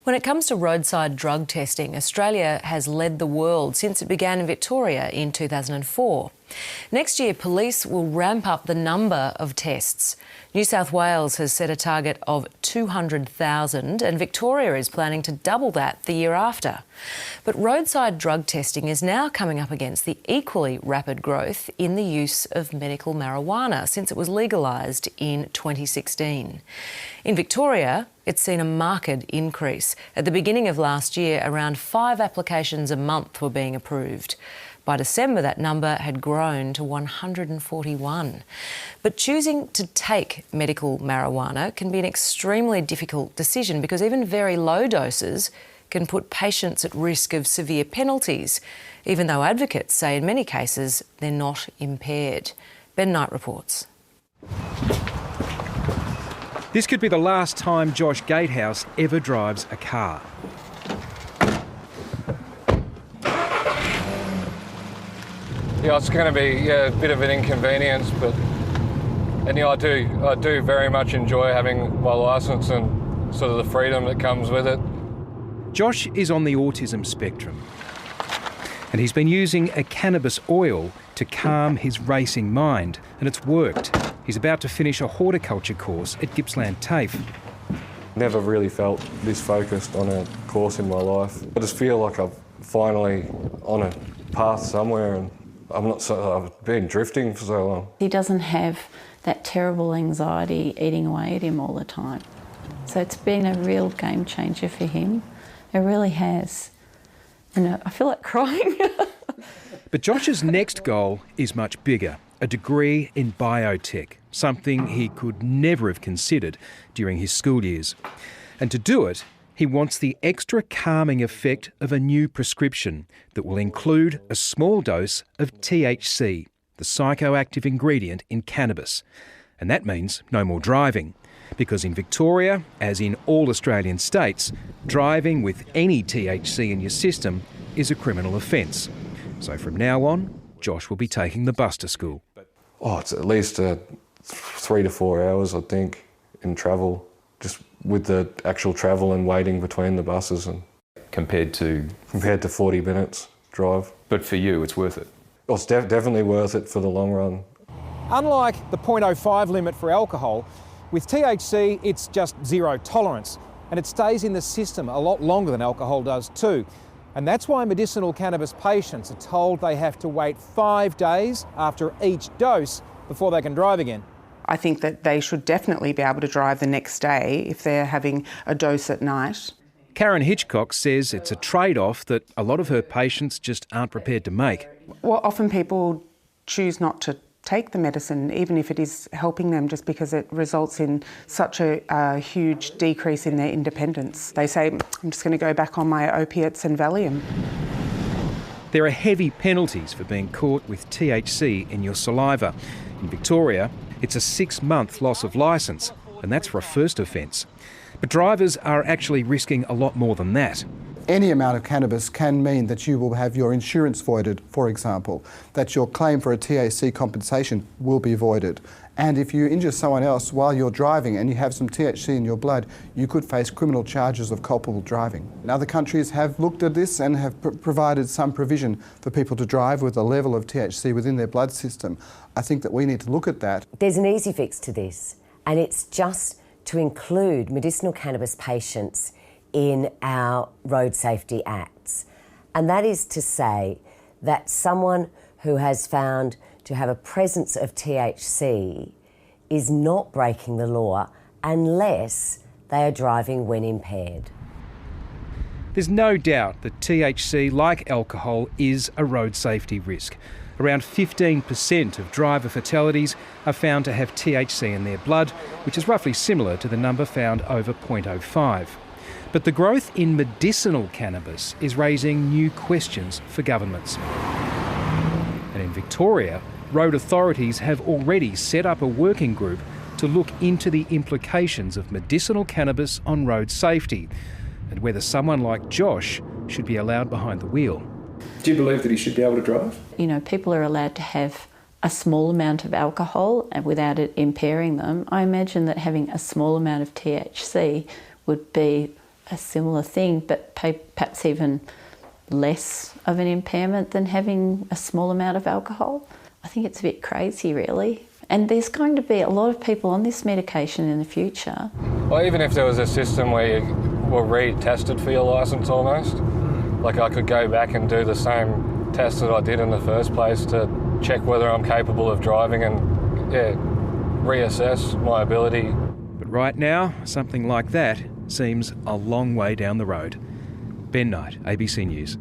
When it comes to roadside drug testing, Australia has led the world since it began in Victoria in 2004. Next year, police will ramp up the number of tests. New South Wales has set a target of 200,000 and Victoria is planning to double that the year after. But roadside drug testing is now coming up against the equally rapid growth in the use of medical marijuana since it was legalised in 2016. In Victoria, it's seen a marked increase. At the beginning of last year, around 5 applications a month were being approved. By December, that number had grown to 141. But choosing to take medical marijuana can be an extremely difficult decision because even very low doses can put patients at risk of severe penalties, even though advocates say in many cases they're not impaired. Ben Knight reports. This could be the last time Josh Gatehouse ever drives a car. Yeah, it's going to be a bit of an inconvenience, but I do very much enjoy having my licence and sort of the freedom that comes with it. Josh is on the autism spectrum, and he's been using a cannabis oil to calm his racing mind, and it's worked. He's about to finish a horticulture course at Gippsland TAFE. Never really felt this focused on a course in my life. I just feel like I'm finally on a path somewhere, and I've been drifting for so long. He doesn't have that terrible anxiety eating away at him all the time. So it's been a real game changer for him. It really has. And I feel like crying. But Josh's next goal is much bigger, a degree in biotech, something he could never have considered during his school years. And to do it, he wants the extra calming effect of a new prescription that will include a small dose of THC, the psychoactive ingredient in cannabis. And that means no more driving, because in Victoria, as in all Australian states, driving with any THC in your system is a criminal offence. So from now on, Josh will be taking the bus to school. Oh, it's at least 3 to 4 hours, I think, in travel, just with the actual travel and waiting between the buses. And Compared to 40 minutes drive. But for you, it's worth it? Oh, it's definitely worth it for the long run. Unlike the 0.05 limit for alcohol, with THC it's just zero tolerance, and it stays in the system a lot longer than alcohol does too. And that's why medicinal cannabis patients are told they have to wait 5 days after each dose before they can drive again. I think that they should definitely be able to drive the next day if they're having a dose at night. Karen Hitchcock says it's a trade-off that a lot of her patients just aren't prepared to make. Well, often people choose not to take the medicine, even if it is helping them, just because it results in such a huge decrease in their independence. They say, I'm just going to go back on my opiates and Valium. There are heavy penalties for being caught with THC in your saliva. In Victoria, it's a 6-month loss of licence, and that's for a first offence. But drivers are actually risking a lot more than that. Any amount of cannabis can mean that you will have your insurance voided, for example, that your claim for a THC compensation will be voided. And if you injure someone else while you're driving and you have some THC in your blood, you could face criminal charges of culpable driving. And other countries have looked at this and have provided some provision for people to drive with a level of THC within their blood system. I think that we need to look at that. There's an easy fix to this, and it's just to include medicinal cannabis patients in our road safety acts. And that is to say that someone who has found to have a presence of THC is not breaking the law unless they are driving when impaired. There's no doubt that THC, like alcohol, is a road safety risk. Around 15% of driver fatalities are found to have THC in their blood, which is roughly similar to the number found over 0.05. But the growth in medicinal cannabis is raising new questions for governments. And in Victoria, road authorities have already set up a working group to look into the implications of medicinal cannabis on road safety and whether someone like Josh should be allowed behind the wheel. Do you believe that he should be able to drive? You know, people are allowed to have a small amount of alcohol and without it impairing them. I imagine that having a small amount of THC would be a similar thing, but perhaps even less of an impairment than having a small amount of alcohol. I think it's a bit crazy, really. And there's going to be a lot of people on this medication in the future. Well, even if there was a system where you were retested for your licence almost, like I could go back and do the same test that I did in the first place to check whether I'm capable of driving and reassess my ability. But right now, something like that seems a long way down the road. Ben Knight, ABC News.